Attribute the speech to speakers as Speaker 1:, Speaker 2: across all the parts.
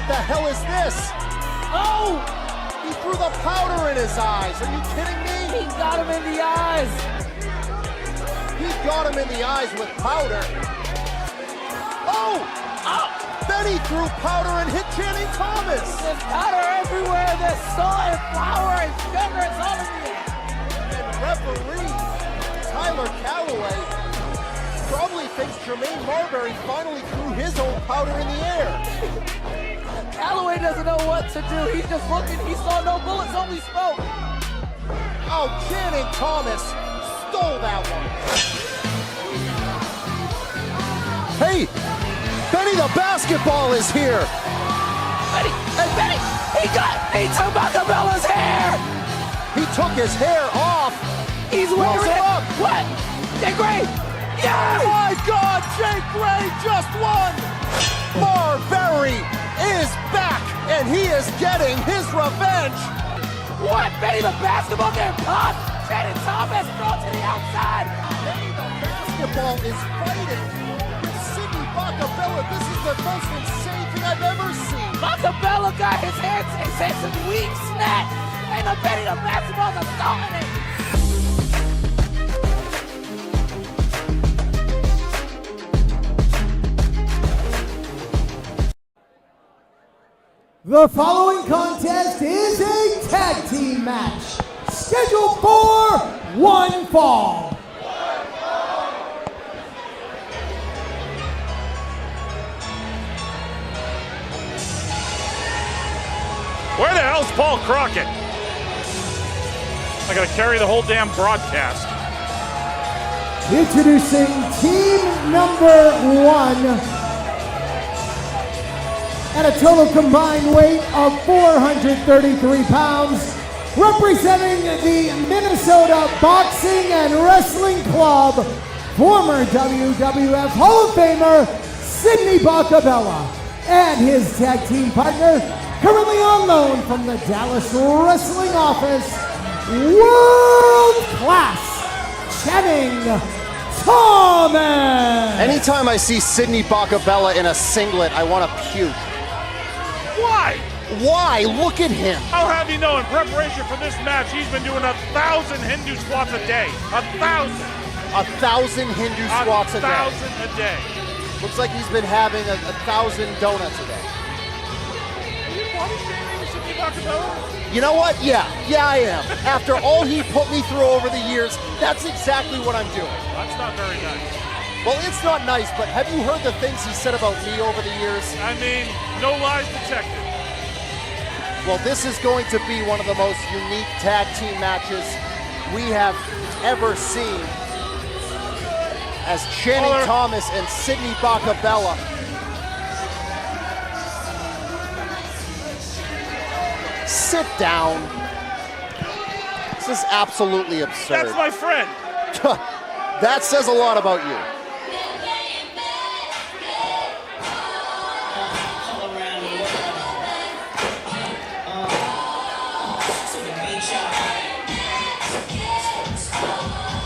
Speaker 1: the hell is this? Oh! He threw the powder in his eyes. Are you kidding me?
Speaker 2: He got him in the eyes.
Speaker 1: He got him in the eyes with powder. Oh! Then he threw powder and hit Channing Thomas.
Speaker 2: There's powder everywhere. There's salt and flour and sugar. It's all in the air.
Speaker 1: And referee Tyler Calloway probably thinks Jermaine Marbury finally threw his own powder in the air.
Speaker 2: Calloway doesn't know what to do. He's just looking. He saw no bullets, only smoke.
Speaker 1: Oh, Channing Thomas stole that one. Hey, Benny the basketball is here.
Speaker 2: Benny, he took Bakabella's hair.
Speaker 1: He took his hair off.
Speaker 2: He's wearing it.
Speaker 1: Up.
Speaker 2: What? Jake Gray. Yeah.
Speaker 1: My God, Jake Gray just won. Marbury is back, and he is getting his revenge.
Speaker 2: What? Benny the basketball getting popped. Channing Thomas thrown to the outside.
Speaker 1: Benny the basketball is fighting. Sidney Bakabella, this is the most insane thing I've ever seen.
Speaker 2: Bakabella got his hands some weak snap. And the Benny the basketball's assaulting it.
Speaker 3: The following contest is a tag team match, scheduled for one fall.
Speaker 4: Where the hell's Paul Crockett? I gotta carry the whole damn broadcast.
Speaker 3: Introducing team number 1. At a total combined weight of 433 pounds, representing the Minnesota Boxing and Wrestling Club, former WWF Hall of Famer Sidney Bakabella, and his tag team partner, currently on loan from the Dallas Wrestling Office, world class Channing Thomas.
Speaker 1: Anytime I see Sidney Bakabella in a singlet, I want to puke.
Speaker 4: Why?
Speaker 1: Why? Look at him.
Speaker 4: I'll have you know, in preparation for this match, he's been doing 1,000 Hindu squats a day. 1,000.
Speaker 1: 1,000 Hindu squats a day.
Speaker 4: 1,000 a day.
Speaker 1: Looks like he's been having 1,000 donuts a day.
Speaker 4: Are you body shaming Sidney Bakabella?
Speaker 1: You know what? Yeah, I am. After all he put me through over the years, that's exactly what I'm doing.
Speaker 4: That's not very nice.
Speaker 1: Well, it's not nice, but have you heard the things he said about me over the years?
Speaker 4: I mean, no lies detected.
Speaker 1: Well, this is going to be one of the most unique tag team matches we have ever seen, as Channing Thomas and Sidney Bakabella sit down. This is absolutely absurd.
Speaker 4: That's my friend.
Speaker 1: That says a lot about you.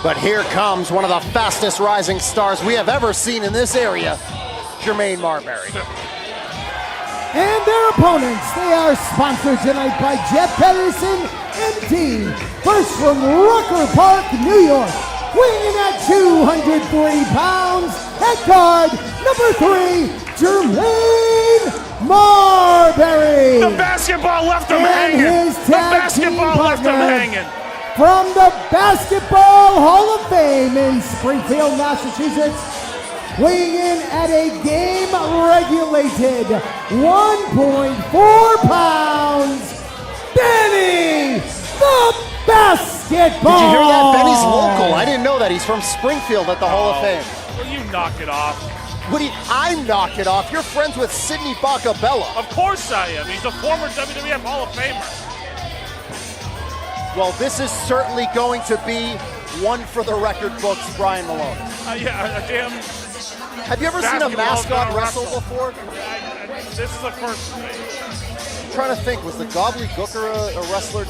Speaker 1: But here comes one of the fastest rising stars we have ever seen in this area, Jermaine Marbury.
Speaker 3: And their opponents, they are sponsored tonight by Jeff Pedersen MD. First from Rucker Park, New York, weighing in at 203 pounds, head guard number 3, Jermaine Marbury.
Speaker 4: The basketball left him
Speaker 3: and
Speaker 4: hanging.
Speaker 3: His
Speaker 4: The basketball left him hanging.
Speaker 3: From the Basketball Hall of Fame in Springfield, Massachusetts, weighing in at a game-regulated 1.4 pounds, Benny the Basketball!
Speaker 1: Did you hear that? Benny's local. I didn't know that. He's from Springfield at the Hall of Fame.
Speaker 4: Will you knock it off?
Speaker 1: What do you, I knock it off? You're friends with Sidney Bakabella.
Speaker 4: Of course I am. He's a former WWF Hall of Famer.
Speaker 1: Well, this is certainly going to be one for the record books, Brian Malone.
Speaker 4: Yeah, damn.
Speaker 1: Have you ever seen a mascot wrestle before?
Speaker 4: This is a first for me.
Speaker 1: I'm trying to think, was the Gobbledygooker a wrestler?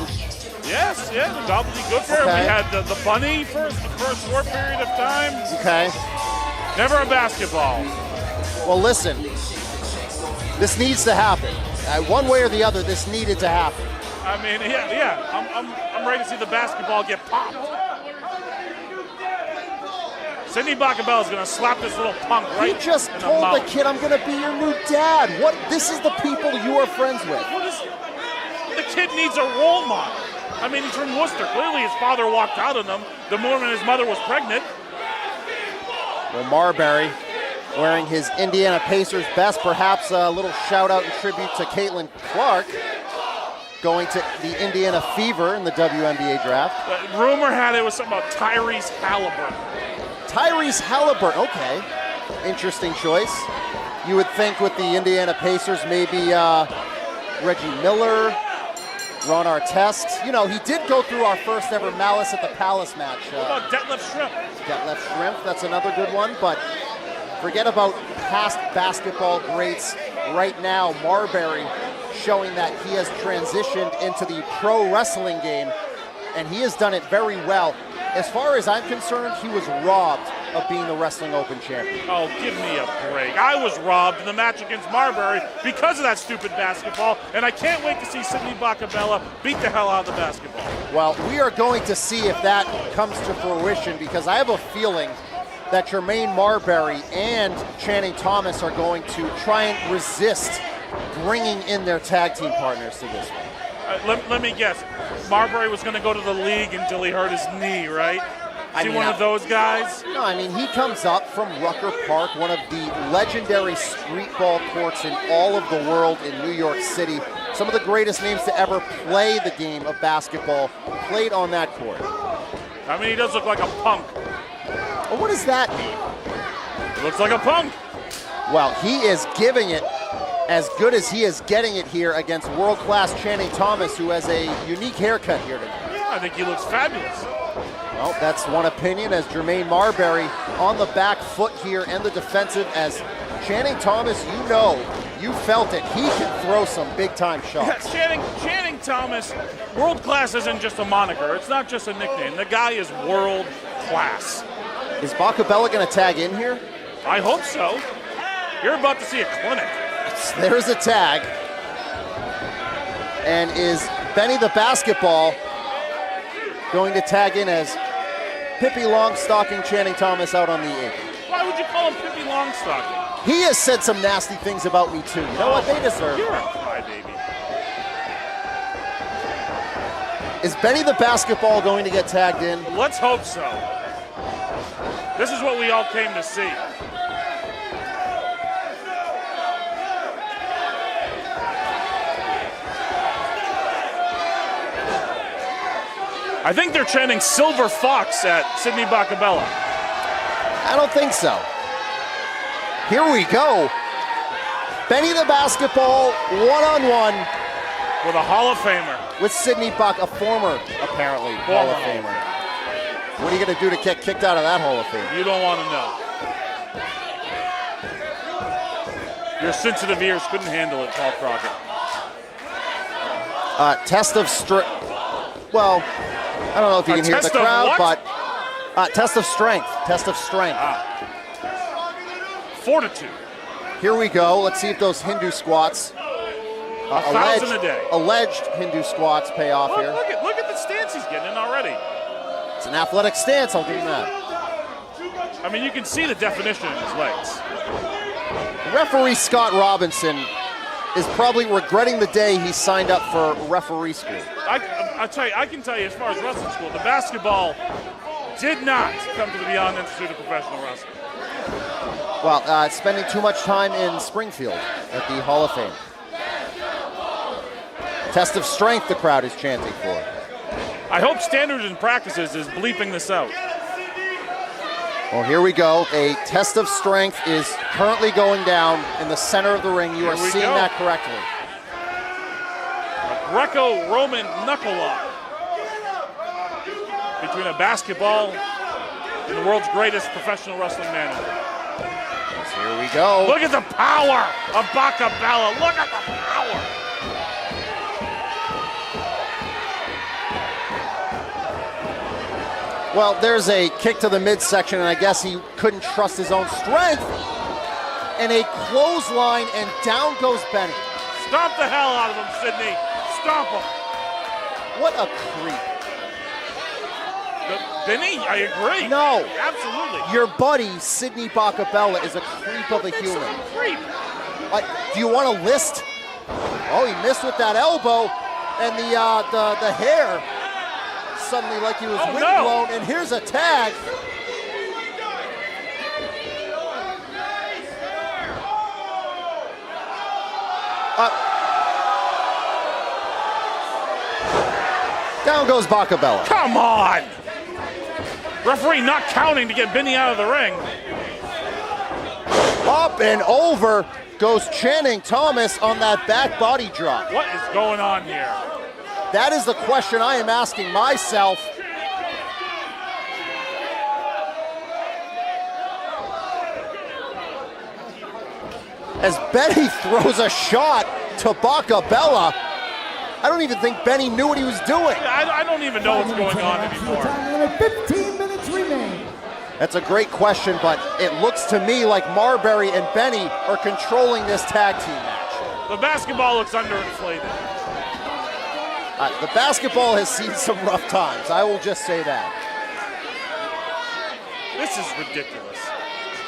Speaker 4: Yes, yeah, the Gobbledygooker.
Speaker 1: Okay.
Speaker 4: We had the bunny for the first short period of time.
Speaker 1: Okay.
Speaker 4: Never a basketball.
Speaker 1: Well, listen, this needs to happen. One way or the other, this needed to happen.
Speaker 4: I mean, yeah. I'm ready to see the basketball get popped. Sidney Bakabella is going to slap this little punk right
Speaker 1: He just
Speaker 4: in
Speaker 1: told
Speaker 4: the
Speaker 1: the kid, I'm going to be your new dad. What? This is the people you are friends with.
Speaker 4: The kid needs a role model. I mean, he's from Worcester. Clearly his father walked out on him the moment his mother was pregnant.
Speaker 1: Well, Marbury wearing his Indiana Pacers best, perhaps a little shout out and tribute to Caitlin Clark, going to the Indiana Fever in the WNBA draft.
Speaker 4: Rumor had it was something about Tyrese Halliburton.
Speaker 1: Tyrese Halliburton, okay. Interesting choice. You would think with the Indiana Pacers, maybe Reggie Miller, Ron Artest. You know, he did go through our first ever Malice at the Palace match.
Speaker 4: What about Detlef Schrempf?
Speaker 1: Detlef Schrempf, that's another good one, but forget about past basketball greats. Right now, Marbury showing that he has transitioned into the pro wrestling game, and he has done it very well. As far as I'm concerned, he was robbed of being the Wrestling Open champion.
Speaker 4: Oh, give me a break. I was robbed in the match against Marbury because of that stupid basketball, and I can't wait to see Sidney Bakabella beat the hell out of the basketball.
Speaker 1: Well, we are going to see if that comes to fruition, because I have a feeling that Jermaine Marbury and Channing Thomas are going to try and resist bringing in their tag team partners to this one.
Speaker 4: Let me guess. Marbury was going to go to the league until he hurt his knee, right? One of those guys?
Speaker 1: No, I mean, he comes up from Rucker Park, one of the legendary street ball courts in all of the world in New York City. Some of the greatest names to ever play the game of basketball played on that court.
Speaker 4: I mean, he does look like a punk.
Speaker 1: Well, what does that mean?
Speaker 4: He looks like a punk.
Speaker 1: Well, he is giving it as good as he is getting it here against world-class Channing Thomas, who has a unique haircut here tonight.
Speaker 4: I think he looks fabulous.
Speaker 1: Well, that's one opinion, as Jermaine Marbury on the back foot here and the defensive, as Channing Thomas, you felt it. He can throw some big-time shots.
Speaker 4: Yeah, Channing Thomas, world-class isn't just a moniker. It's not just a nickname. The guy is world-class.
Speaker 1: Is Bakabella going to tag in here?
Speaker 4: I hope so. You're about to see a clinic.
Speaker 1: There's a tag. And is Benny the Basketball going to tag in as Pippi Longstocking Channing Thomas out on the apron?
Speaker 4: Why would you call him Pippi Longstocking?
Speaker 1: He has said some nasty things about me too. You know what? They deserve.
Speaker 4: You're a crybaby.
Speaker 1: Is Benny the Basketball going to get tagged in?
Speaker 4: Let's hope so. This is what we all came to see. I think they're chanting Silver Fox at Sidney Bakabella.
Speaker 1: I don't think so. Here we go. Benny the Basketball, one-on-one.
Speaker 4: With a Hall of Famer.
Speaker 1: With Sidney Buck, a former, apparently, Hall of Famer. What are you going to do to get kicked out of that Hall of Fame?
Speaker 4: You don't want to know. Your sensitive ears couldn't handle it, Paul Crockett.
Speaker 1: Test of strength. Well, I don't know if you can hear the crowd, but test of strength. Test of strength.
Speaker 4: Fortitude.
Speaker 1: Here we go. Let's see if those Hindu squats,
Speaker 4: 1,000 a day.
Speaker 1: Alleged Hindu squats pay off here.
Speaker 4: Look at the stance he's getting in already.
Speaker 1: It's an athletic stance, I'll give him that.
Speaker 4: I mean, you can see the definition in his legs.
Speaker 1: Referee Scott Robinson is probably regretting the day he signed up for referee school.
Speaker 4: I can tell you, as far as wrestling school, the basketball did not come to the Beyond Institute of Professional Wrestling.
Speaker 1: Well, spending too much time in Springfield at the Hall of Fame. Test of strength, the crowd is chanting for.
Speaker 4: I hope Standards and Practices is bleeping this out.
Speaker 1: Well, here we go. A test of strength is currently going down in the center of the ring. You are seeing that correctly.
Speaker 4: A Greco-Roman knuckle lock between a basketball and the world's greatest professional wrestling manager.
Speaker 1: So here we go.
Speaker 4: Look at the power of Bakabella. Look at the power.
Speaker 1: Well, there's a kick to the midsection, and I guess he couldn't trust his own strength. And a clothesline, and down goes Benny.
Speaker 4: Stomp the hell out of him, Sidney. Stomp him.
Speaker 1: What a creep.
Speaker 4: Benny, I agree.
Speaker 1: No.
Speaker 4: Absolutely.
Speaker 1: Your buddy, Sidney Bakabella, is a creep of a human.
Speaker 4: Creep.
Speaker 1: Do you want a list? Oh, he missed with that elbow, and the hair suddenly like he was windblown, and here's a tag. Down goes Bakabella.
Speaker 4: Come on! Referee not counting to get Benny out of the ring.
Speaker 1: Up and over goes Channing Thomas on that back body drop.
Speaker 4: What is going on here?
Speaker 1: That is the question I am asking myself. As Benny throws a shot to Bakabella, I don't even think Benny knew what he was doing.
Speaker 4: I don't even know what's going on anymore.
Speaker 3: 15 minutes remain.
Speaker 1: That's a great question, but it looks to me like Marbury and Benny are controlling this tag team match.
Speaker 4: The basketball looks underinflated.
Speaker 1: The basketball has seen some rough times, I will just say that.
Speaker 4: This is ridiculous.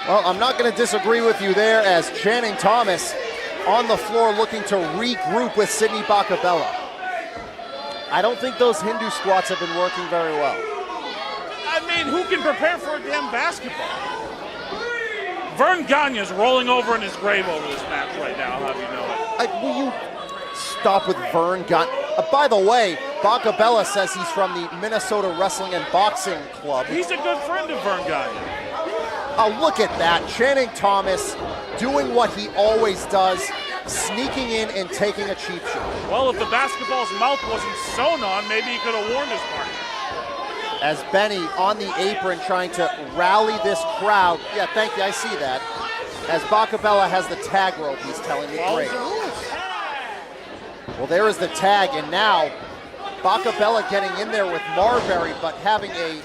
Speaker 1: Well, I'm not going to disagree with you there, as Channing Thomas on the floor looking to regroup with Sidney Bakabella. I don't think those Hindu squats have been working very well.
Speaker 4: I mean, who can prepare for a damn basketball? Vern Gagne's rolling over in his grave over this match right now, how do you know it?
Speaker 1: Will you stop with Vern Gagne? By the way, Bakabella says he's from the Minnesota Wrestling and Boxing Club.
Speaker 4: He's a good friend of Vern Gagne.
Speaker 1: Oh, look at that. Channing Thomas doing what he always does, sneaking in and taking a cheap shot.
Speaker 4: Well, if the basketball's mouth wasn't sewn on, maybe he could have warned his partner.
Speaker 1: As Benny on the apron trying to rally this crowd. Yeah, thank you, I see that. As Bakabella has the tag rope, he's telling me. Great. Well, there is the tag, and now Bakabella getting in there with Marbury, but having a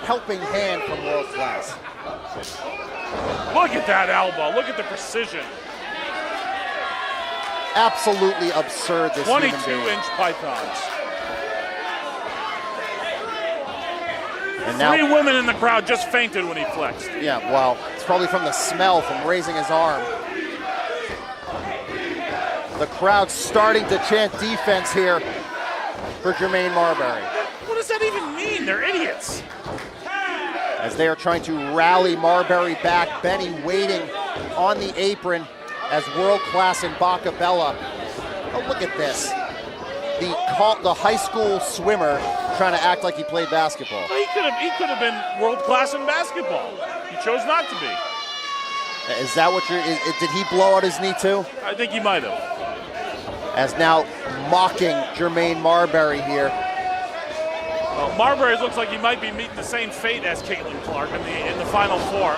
Speaker 1: helping hand from World Class.
Speaker 4: Look at that elbow. Look at the precision.
Speaker 1: Absolutely absurd, this
Speaker 4: 22-inch pythons.
Speaker 1: And now,
Speaker 4: 3 women in the crowd just fainted when he flexed.
Speaker 1: Yeah, well, it's probably from the smell from raising his arm. The crowd starting to chant defense here for Jermaine Marbury.
Speaker 4: What does that even mean? They're idiots.
Speaker 1: As they are trying to rally Marbury back, Benny waiting on the apron as World Class and Bakabella. Oh, look at this. The high school swimmer trying to act like he played basketball.
Speaker 4: Well, he could have been World Class in basketball. He chose not to be.
Speaker 1: Is that what did he blow out his knee too?
Speaker 4: I think he might have.
Speaker 1: As now mocking Jermaine Marbury here.
Speaker 4: Well, Marbury looks like he might be meeting the same fate as Caitlin Clark in the Final Four.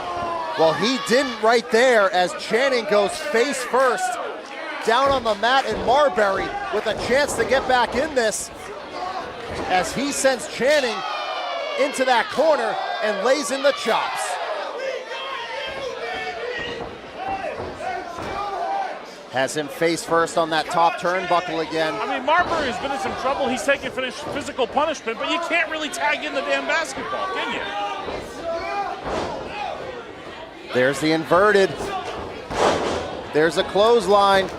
Speaker 1: Well, he didn't right there, as Channing goes face first down on the mat, and Marbury with a chance to get back in this as he sends Channing into that corner and lays in the chops. Has him face first on that top turnbuckle again.
Speaker 4: I mean, Marbury's been in some trouble. He's taking physical punishment, but you can't really tag in the damn basketball, can you?
Speaker 1: There's the inverted. There's a clothesline.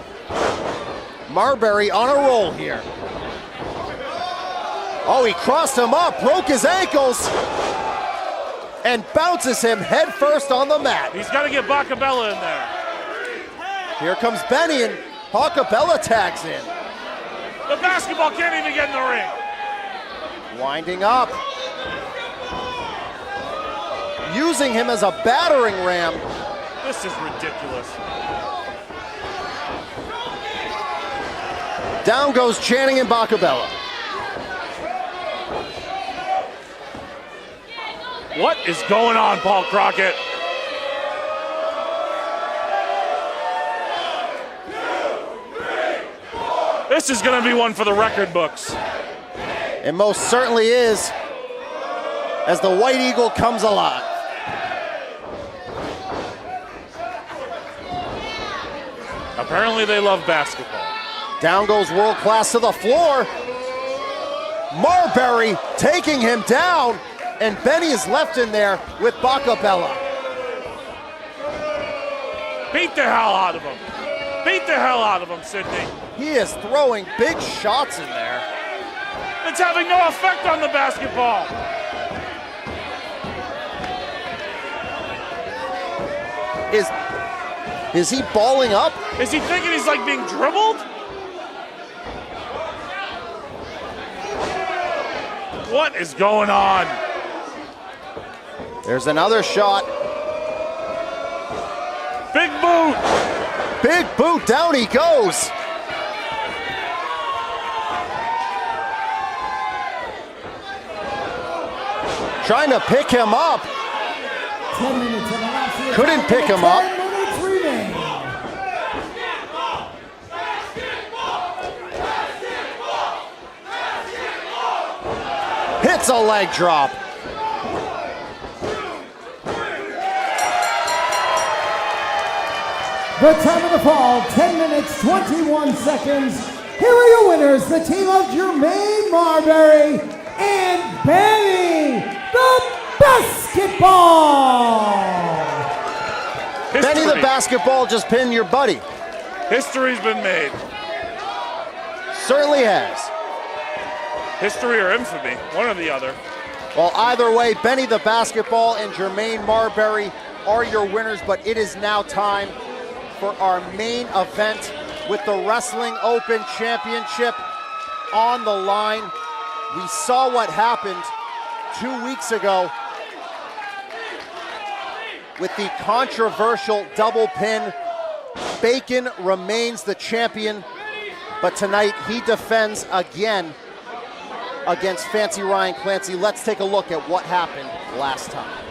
Speaker 1: Marbury on a roll here. Oh, he crossed him up, broke his ankles, and bounces him head first on the mat.
Speaker 4: He's got to get Bakabella in there.
Speaker 1: Here comes Benny, and Bakabella tags in.
Speaker 4: The basketball can't even get in the ring.
Speaker 1: Winding up. Using him as a battering ram.
Speaker 4: This is ridiculous.
Speaker 1: Down goes Channing and Bakabella.
Speaker 4: What is going on, Paul Crockett? This is going to be one for the record books.
Speaker 1: It most certainly is, as the White Eagle comes alive.
Speaker 4: Apparently they love basketball.
Speaker 1: Down goes World Class to the floor. Marbury taking him down, and Benny is left in there with Bakabella.
Speaker 4: Beat the hell out of him. Beat the hell out of him, Sidney.
Speaker 1: He is throwing big shots in there.
Speaker 4: It's having no effect on the basketball.
Speaker 1: Is he balling up?
Speaker 4: Is he thinking he's like being dribbled? What is going on?
Speaker 1: There's another shot.
Speaker 4: Big boot.
Speaker 1: Big boot, down he goes. Trying to pick him up.
Speaker 3: 10 minutes in the last year.
Speaker 1: Couldn't pick him up.
Speaker 3: 10 minutes remain.
Speaker 1: Hits a leg drop.
Speaker 3: The time of the fall, 10 minutes, 21 seconds. Here are your winners, the team of Jermaine Marbury and Benny the Basketball.
Speaker 1: Benny the Basketball just pinned your buddy.
Speaker 4: History's been made.
Speaker 1: Certainly has.
Speaker 4: History or infamy, one or the other.
Speaker 1: Well, either way, Benny the Basketball and Jermaine Marbury are your winners, but it is now time for our main event with the Wrestling Open Championship on the line. We saw what happened 2 weeks ago with the controversial double pin. Bacon remains the champion, but tonight he defends again against Fancy Ryan Clancy. Let's take a look at what happened last time.